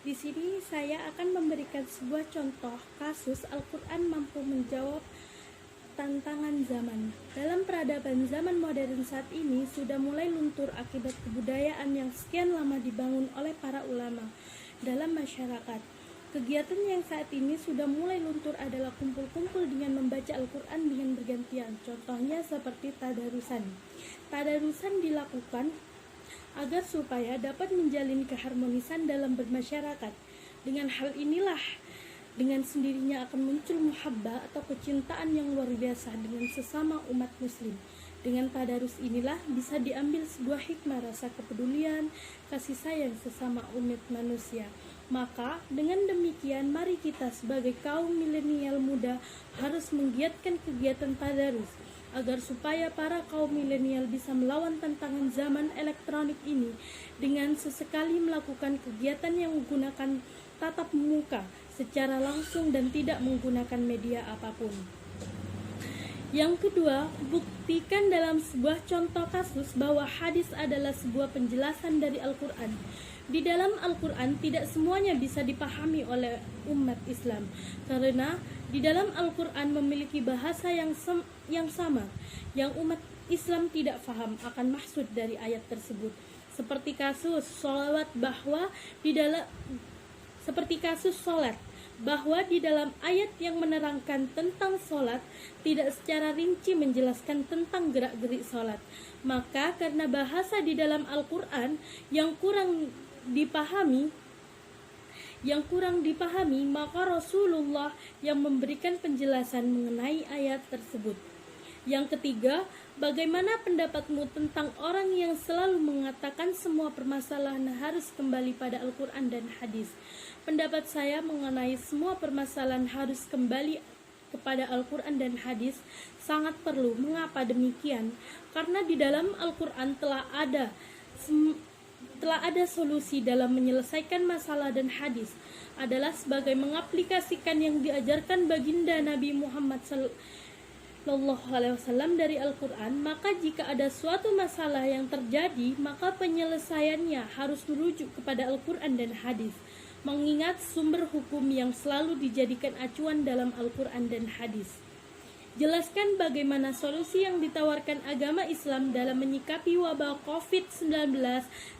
Di sini saya akan memberikan sebuah contoh kasus Al-Quran mampu menjawab tantangan zaman. Dalam peradaban zaman modern saat ini sudah mulai luntur akibat kebudayaan yang sekian lama dibangun oleh para ulama dalam masyarakat. Kegiatan yang saat ini sudah mulai luntur adalah kumpul-kumpul dengan membaca Al-Quran dengan bergantian. Contohnya seperti tadarusan. Tadarusan dilakukan agar supaya dapat menjalin keharmonisan dalam bermasyarakat. Dengan hal inilah dengan sendirinya akan muncul muhabbah atau kecintaan yang luar biasa dengan sesama umat muslim. Dengan tadarus inilah bisa diambil sebuah hikmah rasa kepedulian, kasih sayang sesama umat manusia. Maka dengan demikian mari kita sebagai kaum milenial muda harus menggiatkan kegiatan tadarus agar supaya para kaum milenial bisa melawan tantangan zaman elektronik ini dengan sesekali melakukan kegiatan yang menggunakan tatap muka secara langsung dan tidak menggunakan media apapun. Yang kedua, buktikan dalam sebuah contoh kasus bahwa hadis adalah sebuah penjelasan dari Al-Quran. Di dalam Al-Quran tidak semuanya bisa dipahami oleh umat Islam, karena di dalam Al-Quran memiliki bahasa yang sama, yang umat Islam tidak paham akan maksud dari ayat tersebut. Seperti kasus sholat, bahwa di dalam ayat yang menerangkan tentang sholat tidak secara rinci menjelaskan tentang gerak-gerik sholat. Maka karena bahasa di dalam Al-Quran yang kurang dipahami, maka Rasulullah yang memberikan penjelasan mengenai ayat tersebut. Yang ketiga, bagaimana pendapatmu tentang orang yang selalu mengatakan semua permasalahan harus kembali pada Al-Quran dan hadis? Pendapat saya mengenai semua permasalahan harus kembali kepada Al-Quran dan hadis sangat perlu. Mengapa demikian? Karena di dalam Al-Quran telah ada solusi dalam menyelesaikan masalah, dan hadis adalah sebagai mengaplikasikan yang diajarkan baginda Nabi Muhammad SAW dari Al-Quran. Maka jika ada suatu masalah yang terjadi, maka penyelesaiannya harus merujuk kepada Al-Quran dan hadis, mengingat sumber hukum yang selalu dijadikan acuan dalam Al-Quran dan hadis. Jelaskan bagaimana solusi yang ditawarkan agama Islam dalam menyikapi wabah COVID-19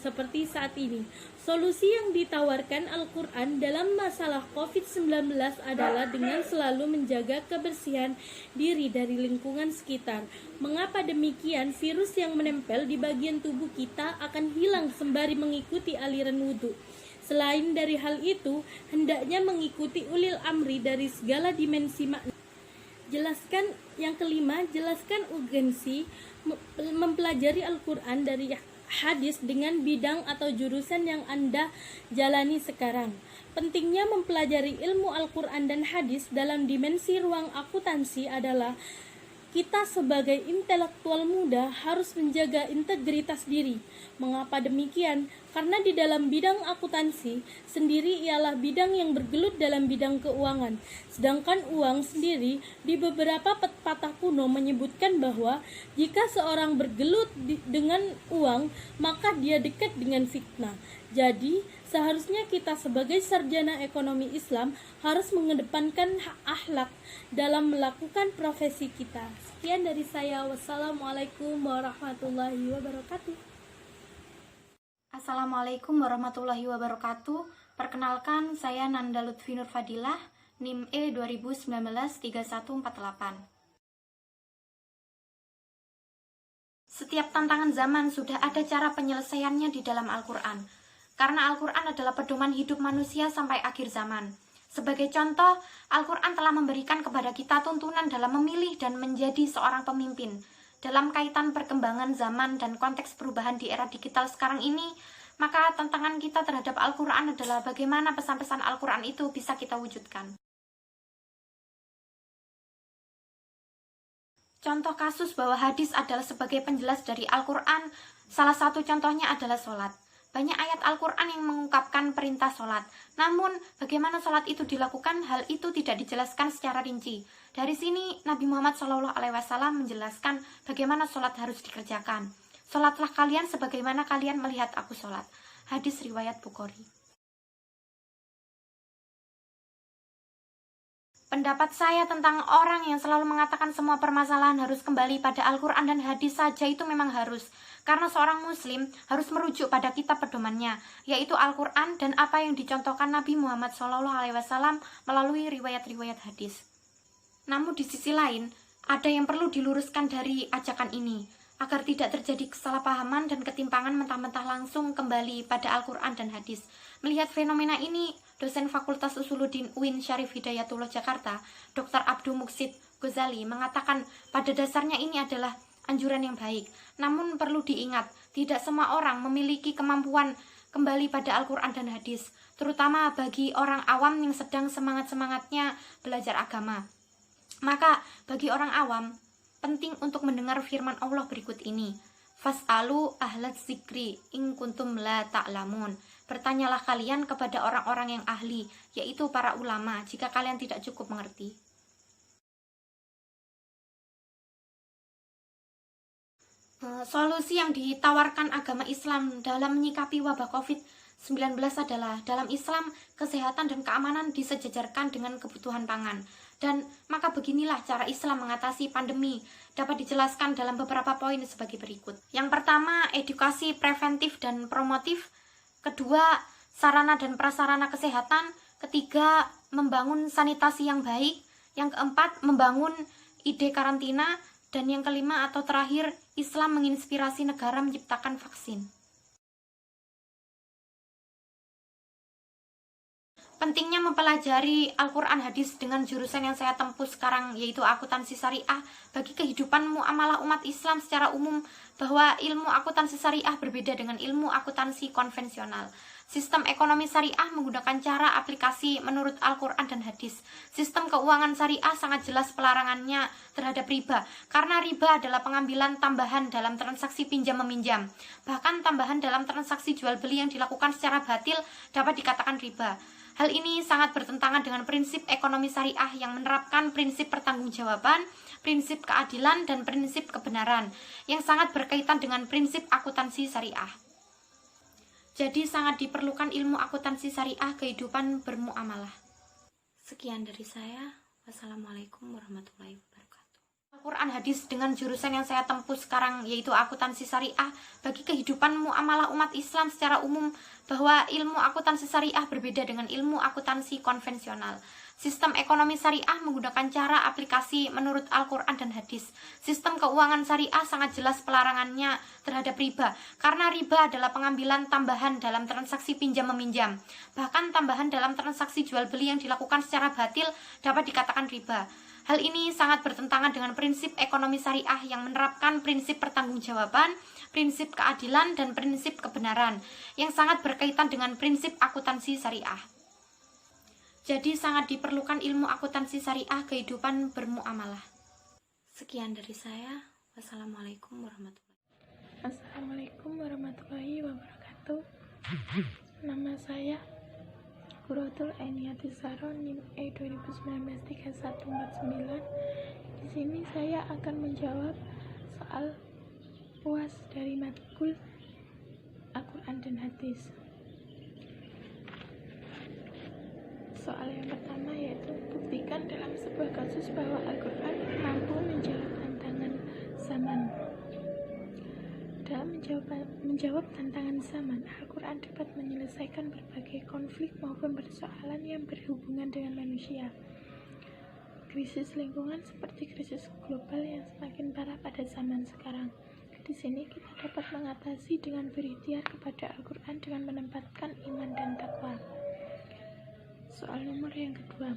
seperti saat ini. Solusi yang ditawarkan Al-Quran dalam masalah COVID-19 adalah dengan selalu menjaga kebersihan diri dari lingkungan sekitar. Mengapa demikian? Virus yang menempel di bagian tubuh kita akan hilang sembari mengikuti aliran wudhu. Selain dari hal itu, hendaknya mengikuti ulil amri dari segala dimensi makna. Yang kelima, jelaskan urgensi mempelajari Al-Quran dari hadis dengan bidang atau jurusan yang Anda jalani sekarang. Pentingnya mempelajari ilmu Al-Quran dan hadis dalam dimensi ruang akuntansi adalah kita sebagai intelektual muda harus menjaga integritas diri. Mengapa demikian? Karena di dalam bidang akuntansi sendiri ialah bidang yang bergelut dalam bidang keuangan. Sedangkan uang sendiri di beberapa pepatah kuno menyebutkan bahwa jika seorang bergelut dengan uang, maka dia dekat dengan fitnah. Jadi, seharusnya kita sebagai sarjana ekonomi Islam harus mengedepankan akhlak dalam melakukan profesi kita. Sekian dari saya. Wassalamualaikum warahmatullahi wabarakatuh. Assalamualaikum warahmatullahi wabarakatuh. Perkenalkan, saya Nanda Lutfi Nur Fadilah, NIM E 2019-3148. Setiap tantangan zaman sudah ada cara penyelesaiannya di dalam Al-Quran, karena Al-Quran adalah pedoman hidup manusia sampai akhir zaman. Sebagai contoh, Al-Quran telah memberikan kepada kita tuntunan dalam memilih dan menjadi seorang pemimpin. Dalam kaitan perkembangan zaman dan konteks perubahan di era digital sekarang ini, maka tantangan kita terhadap Al-Quran adalah bagaimana pesan-pesan Al-Quran itu bisa kita wujudkan. Contoh kasus bahwa hadis adalah sebagai penjelas dari Al-Quran, salah satu contohnya adalah sholat. Banyak ayat Al-Quran yang mengungkapkan perintah sholat. Namun, bagaimana sholat itu dilakukan, hal itu tidak dijelaskan secara rinci. Dari sini, Nabi Muhammad SAW menjelaskan bagaimana sholat harus dikerjakan. Sholatlah kalian sebagaimana kalian melihat aku sholat. Hadis riwayat Bukhari. Pendapat saya tentang orang yang selalu mengatakan semua permasalahan harus kembali pada Al-Quran dan hadis saja itu memang harus. Karena seorang muslim harus merujuk pada kitab pedomannya, yaitu Al-Quran dan apa yang dicontohkan Nabi Muhammad SAW melalui riwayat-riwayat hadis. Namun di sisi lain, ada yang perlu diluruskan dari ajakan ini, agar tidak terjadi kesalahpahaman dan ketimpangan mentah-mentah langsung kembali pada Al-Quran dan hadis. Melihat fenomena ini, dosen Fakultas Usuluddin UIN Syarif Hidayatullah Jakarta, Dr. Abdul Muksid Ghazali, mengatakan pada dasarnya ini adalah anjuran yang baik. Namun perlu diingat, tidak semua orang memiliki kemampuan kembali pada Al-Quran dan hadis, terutama bagi orang awam yang sedang semangat-semangatnya belajar agama. Maka bagi orang awam, penting untuk mendengar firman Allah berikut ini. Fas'alu ahlat zikri in kuntum la ta'lamun. Bertanyalah kalian kepada orang-orang yang ahli, yaitu para ulama, jika kalian tidak cukup mengerti. Solusi yang ditawarkan agama Islam dalam menyikapi wabah COVID-19 adalah dalam Islam, kesehatan dan keamanan disejajarkan dengan kebutuhan pangan. Dan maka beginilah cara Islam mengatasi pandemi, dapat dijelaskan dalam beberapa poin sebagai berikut. Yang pertama, edukasi preventif dan promotif. Kedua, sarana dan prasarana kesehatan. Ketiga, membangun sanitasi yang baik. Yang keempat, membangun ide karantina. Dan yang kelima atau terakhir, Islam menginspirasi negara menciptakan vaksin. Pentingnya mempelajari Al-Quran hadis dengan jurusan yang saya tempuh sekarang, yaitu akuntansi syariah, bagi kehidupan muamalah umat Islam secara umum, bahwa ilmu akuntansi syariah berbeda dengan ilmu akuntansi konvensional. Sistem ekonomi syariah menggunakan cara aplikasi menurut Al-Quran dan hadis. Sistem keuangan syariah sangat jelas pelarangannya terhadap riba, karena riba adalah pengambilan tambahan dalam transaksi pinjam-meminjam. Bahkan tambahan dalam transaksi jual-beli yang dilakukan secara batil dapat dikatakan riba. Hal ini sangat bertentangan dengan prinsip ekonomi syariah yang menerapkan prinsip pertanggungjawaban, prinsip keadilan, dan prinsip kebenaran, yang sangat berkaitan dengan prinsip akuntansi syariah. Jadi sangat diperlukan ilmu akuntansi syariah kehidupan bermuamalah. Sekian dari saya. Wassalamualaikum warahmatullahi wabarakatuh. Al-Quran hadis dengan jurusan yang saya tempuh sekarang, yaitu akuntansi syariah, bagi kehidupan muamalah umat Islam secara umum, bahwa ilmu akuntansi syariah berbeda dengan ilmu akuntansi konvensional. Sistem ekonomi syariah menggunakan cara aplikasi menurut Al-Quran dan hadis. Sistem keuangan syariah sangat jelas pelarangannya terhadap riba, karena riba adalah pengambilan tambahan dalam transaksi pinjam-meminjam. Bahkan tambahan dalam transaksi jual-beli yang dilakukan secara batil dapat dikatakan riba. Hal ini sangat bertentangan dengan prinsip ekonomi syariah yang menerapkan prinsip pertanggungjawaban, prinsip keadilan, dan prinsip kebenaran, yang sangat berkaitan dengan prinsip akuntansi syariah. Jadi sangat diperlukan ilmu akuntansi syariah kehidupan bermuamalah. Sekian dari saya. Wassalamualaikum warahmatullahi wabarakatuh. Nama saya Qurratul Ainiatis Zahra, NIM E 2019-3149. Di sini saya akan menjawab soal UAS dari matkul Al-Quran dan hadis. Soal yang pertama yaitu buktikan dalam sebuah kasus bahwa Al-Quran mampu menjawab tantangan zaman. Dalam menjawab tantangan zaman, Al-Quran dapat menyelesaikan berbagai konflik maupun persoalan yang berhubungan dengan manusia. Krisis lingkungan seperti krisis global yang semakin parah pada zaman sekarang. Di sini kita dapat mengatasi dengan berikhtiar kepada Al-Quran dengan menempatkan iman dan takwa. Soal nomor yang kedua,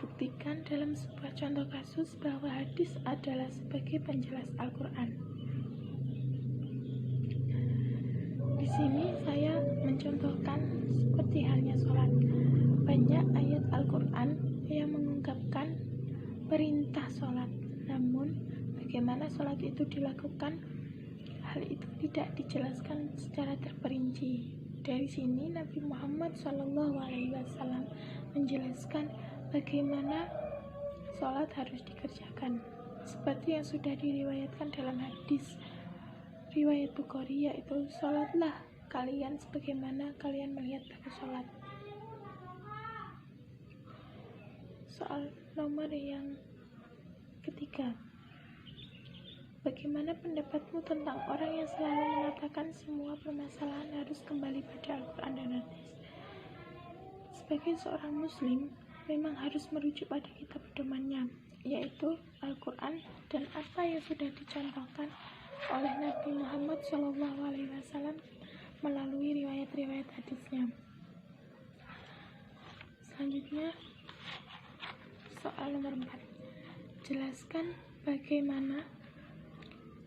buktikan dalam sebuah contoh kasus bahwa hadis adalah sebagai penjelas Al-Quran. Di sini saya mencontohkan seperti halnya sholat. Banyak ayat Al-Quran yang mengungkapkan perintah sholat, namun bagaimana sholat itu dilakukan, hal itu tidak dijelaskan secara terperinci. Dari sini Nabi Muhammad SAW menjelaskan bagaimana sholat harus dikerjakan, seperti yang sudah diriwayatkan dalam hadis riwayat Bukhari, yaitu sholatlah kalian sebagaimana kalian melihat aku sholat. Soal nomor yang ketiga, bagaimana pendapatmu tentang orang yang selalu mengatakan semua permasalahan harus kembali pada Al-Quran dan Hadis? Sebagai seorang muslim, memang harus merujuk pada kitab pedomannya, yaitu Al-Quran dan apa yang sudah dicontohkan oleh Nabi Muhammad SAW melalui riwayat-riwayat hadisnya. Selanjutnya, soal nomor 4. Jelaskan bagaimana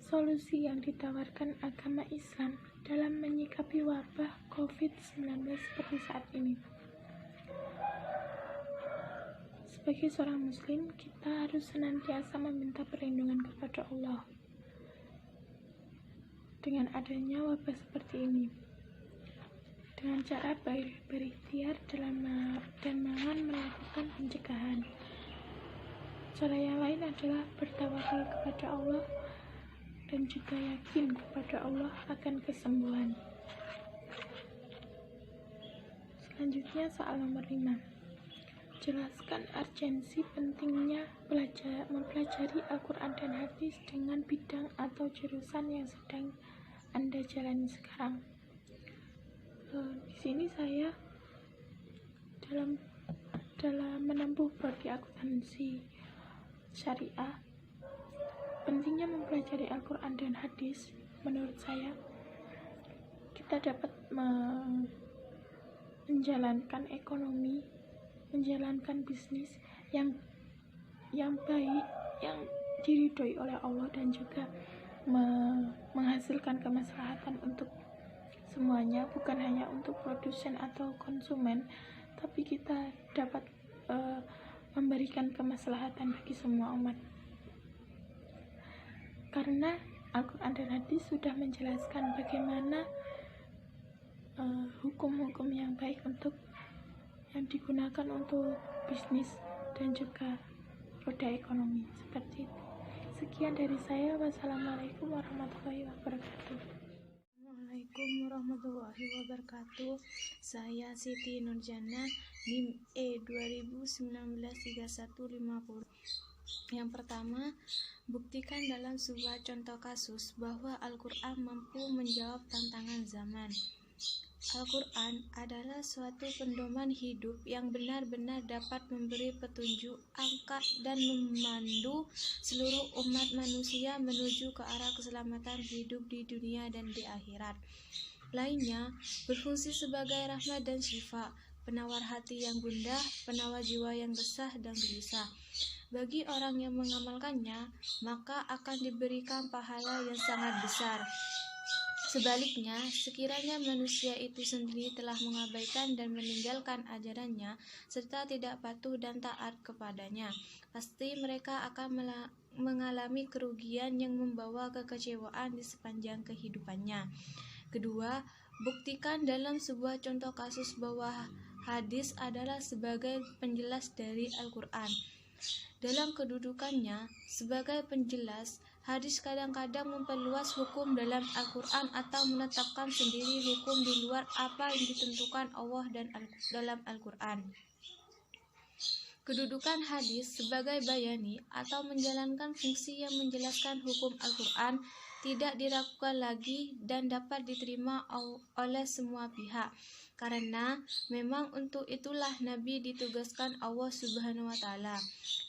solusi yang ditawarkan agama Islam dalam menyikapi wabah COVID-19 seperti saat ini. Sebagai seorang muslim, kita harus senantiasa meminta perlindungan kepada Allah dengan adanya wabah seperti ini, dengan cara berikhtiar dan melakukan pencegahan. Cara yang lain adalah bertawakal kepada Allah dan juga yakin kepada Allah akan kesembuhan. Selanjutnya, soal nomor 5. Jelaskan urgensi pentingnya mempelajari Al-Quran dan Hadis dengan bidang atau jurusan yang sedang Anda jalani sekarang. Di sini saya dalam menempuh prodi akuntansi syariah, pentingnya mempelajari Al-Quran dan Hadis menurut saya kita dapat menjalankan ekonomi, menjalankan bisnis yang baik, yang diridhoi oleh Allah, dan juga menghasilkan kemaslahatan untuk semuanya, bukan hanya untuk produsen atau konsumen, tapi kita dapat memberikan kemaslahatan bagi semua umat. Karena Al-Quran dan Hadis sudah menjelaskan bagaimana hukum-hukum yang baik yang digunakan untuk bisnis dan juga roda ekonomi seperti itu. Sekian dari saya. Wassalamualaikum warahmatullahi wabarakatuh. Assalamualaikum warahmatullahi wabarakatuh. Saya Siti Nurjana, NIM E 20193150. Yang pertama, buktikan dalam sebuah contoh kasus bahwa Al-Quran mampu menjawab tantangan zaman. Al-Quran adalah suatu pedoman hidup yang benar-benar dapat memberi petunjuk, angka, dan memandu seluruh umat manusia menuju ke arah keselamatan hidup di dunia dan di akhirat. Lainnya, berfungsi sebagai rahmat dan syifa, penawar hati yang gundah, penawar jiwa yang resah dan gelisah. Bagi orang yang mengamalkannya, maka akan diberikan pahala yang sangat besar. Sebaliknya, sekiranya manusia itu sendiri telah mengabaikan dan meninggalkan ajarannya, serta tidak patuh dan taat kepadanya, pasti mereka akan mengalami kerugian yang membawa kekecewaan di sepanjang kehidupannya. Kedua, buktikan dalam sebuah contoh kasus bahwa hadis adalah sebagai penjelas dari Al-Quran. Dalam kedudukannya sebagai penjelas, hadis kadang-kadang memperluas hukum dalam Al-Quran atau menetapkan sendiri hukum di luar apa yang ditentukan Allah dan dalam Al-Quran. Kedudukan hadis sebagai bayani atau menjalankan fungsi yang menjelaskan hukum Al-Quran tidak diragukan lagi dan dapat diterima oleh semua pihak, karena memang untuk itulah Nabi ditugaskan Allah Subhanahu wa Ta'ala.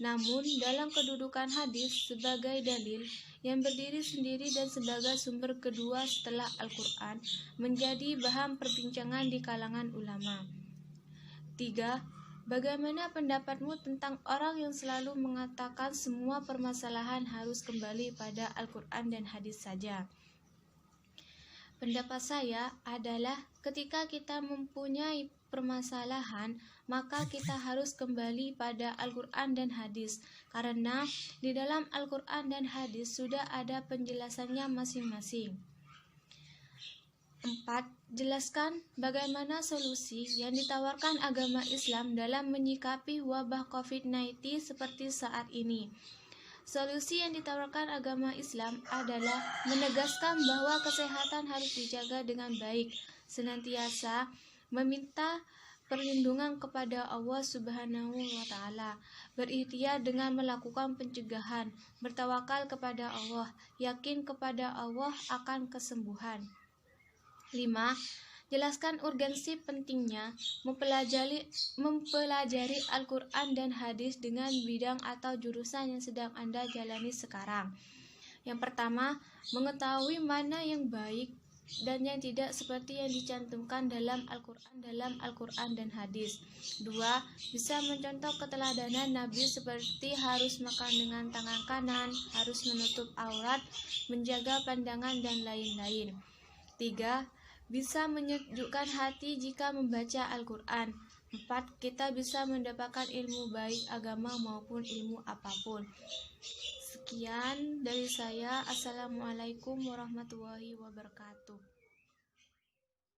Namun dalam kedudukan hadis sebagai dalil yang berdiri sendiri dan sebagai sumber kedua setelah Al-Quran menjadi bahan perbincangan di kalangan ulama. 3. Bagaimana pendapatmu tentang orang yang selalu mengatakan semua permasalahan harus kembali pada Al-Quran dan hadis saja? Pendapat saya adalah ketika kita mempunyai permasalahan, maka kita harus kembali pada Al-Quran dan hadis, karena di dalam Al-Quran dan hadis sudah ada penjelasannya masing-masing. 4. Jelaskan bagaimana solusi yang ditawarkan agama Islam dalam menyikapi wabah COVID-19 seperti saat ini. Solusi yang ditawarkan agama Islam adalah menegaskan bahwa kesehatan harus dijaga dengan baik, senantiasa meminta perlindungan kepada Allah Subhanahu wa Ta'ala, berikhtiar dengan melakukan pencegahan, bertawakal kepada Allah, yakin kepada Allah akan kesembuhan. 5. Jelaskan urgensi pentingnya mempelajari Al-Quran dan hadis dengan bidang atau jurusan yang sedang Anda jalani sekarang. Yang pertama, mengetahui mana yang baik dan yang tidak seperti yang dicantumkan dalam Al-Quran dan hadis. 2. Bisa mencontoh keteladanan Nabi seperti harus makan dengan tangan kanan, harus menutup aurat, menjaga pandangan, dan lain-lain. 3. Bisa menyejukkan hati jika membaca Al-Quran. 4. Kita bisa mendapatkan ilmu baik agama maupun ilmu apapun. Sekian dari saya. Assalamualaikum warahmatullahi wabarakatuh.